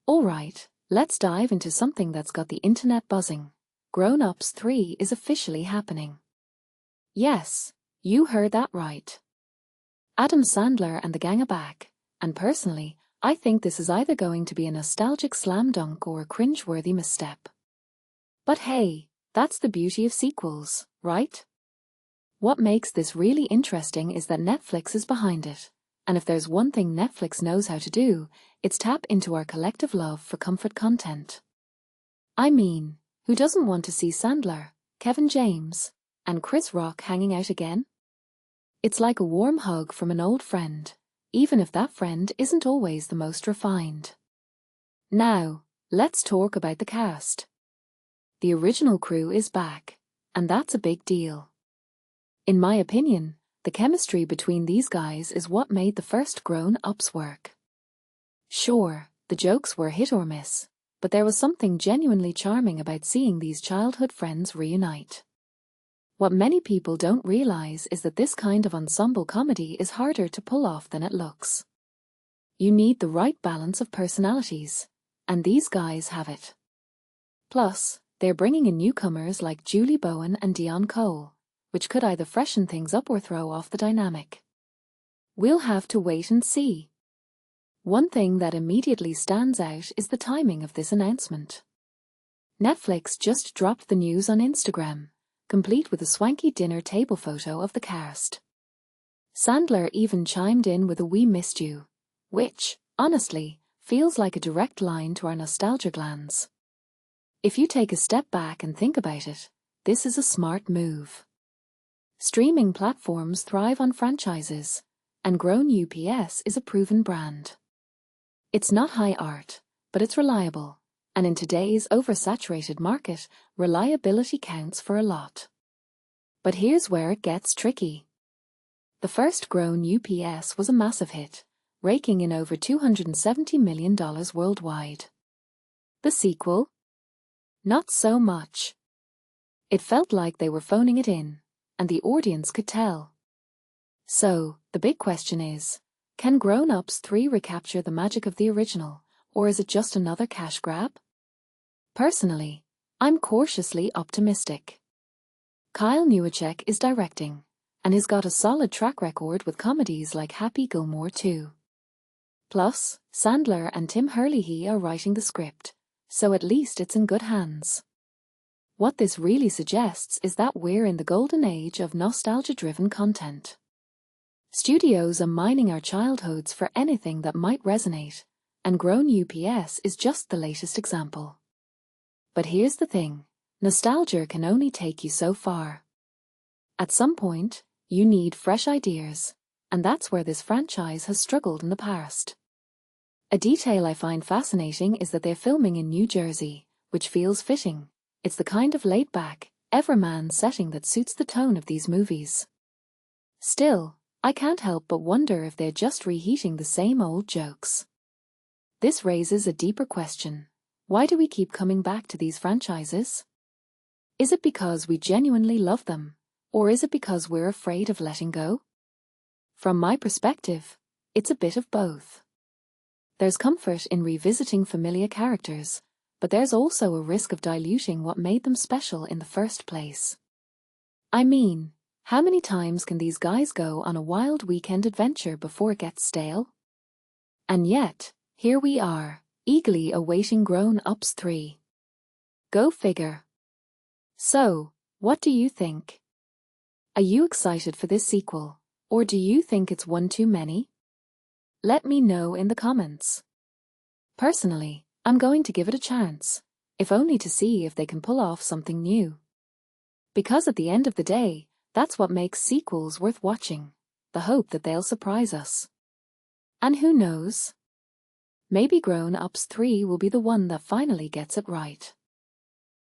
Alright, let's dive into something that's got the internet buzzing. Grown Ups 3 is officially happening. Yes, you heard that right. Adam Sandler and the gang are back, and personally, I think this is either going to be a nostalgic slam dunk or a cringe-worthy misstep. But hey, that's the beauty of sequels, right? What makes this really interesting is that Netflix is behind it, and if there's one thing Netflix knows how to do, it's tap into our collective love for comfort content. I mean, who doesn't want to see Sandler, Kevin James, and Chris Rock hanging out again? It's like a warm hug from an old friend, even if that friend isn't always the most refined. Now, let's talk about the cast. The original crew is back, and that's a big deal. In my opinion, the chemistry between these guys is what made the first Grown Ups work. Sure, the jokes were hit or miss, but there was something genuinely charming about seeing these childhood friends reunite. What many people don't realize is that this kind of ensemble comedy is harder to pull off than it looks. You need the right balance of personalities, and these guys have it. Plus, they're bringing in newcomers like Julie Bowen and Dion Cole, which could either freshen things up or throw off the dynamic. We'll have to wait and see. One thing that immediately stands out is the timing of this announcement. Netflix just dropped the news on Instagram, complete with a swanky dinner table photo of the cast. Sandler even chimed in with a "We missed you," which, honestly, feels like a direct line to our nostalgia glands. If you take a step back and think about it, this is a smart move. Streaming platforms thrive on franchises, and Grown Ups is a proven brand. It's not high art, but it's reliable, and in today's oversaturated market, reliability counts for a lot. But here's where it gets tricky. The first Grown Ups was a massive hit, raking in over $270 million worldwide. The sequel? Not so much. It felt like they were phoning it in, and the audience could tell. So, the big question is, can Grown Ups 3 recapture the magic of the original, or is it just another cash grab? Personally, I'm cautiously optimistic. Kyle Newacheck is directing, and he's got a solid track record with comedies like Happy Gilmore 2. Plus, Sandler and Tim Herlihy are writing the script, so at least it's in good hands. What this really suggests is that we're in the golden age of nostalgia-driven content. Studios are mining our childhoods for anything that might resonate, and Grown Ups is just the latest example. But here's the thing, nostalgia can only take you so far. At some point, you need fresh ideas, and that's where this franchise has struggled in the past. A detail I find fascinating is that they're filming in New Jersey, which feels fitting. It's the kind of laid-back, everyman setting that suits the tone of these movies. Still, I can't help but wonder if they're just reheating the same old jokes. This raises a deeper question. Why do we keep coming back to these franchises? Is it because we genuinely love them, or is it because we're afraid of letting go? From my perspective, it's a bit of both. There's comfort in revisiting familiar characters, but there's also a risk of diluting what made them special in the first place. I mean, how many times can these guys go on a wild weekend adventure before it gets stale? And yet, here we are, eagerly awaiting Grown Ups 3. Go figure. So, what do you think? Are you excited for this sequel, or do you think it's one too many? Let me know in the comments. Personally, I'm going to give it a chance, if only to see if they can pull off something new. Because at the end of the day, that's what makes sequels worth watching, the hope that they'll surprise us. And who knows? Maybe Grown Ups 3 will be the one that finally gets it right.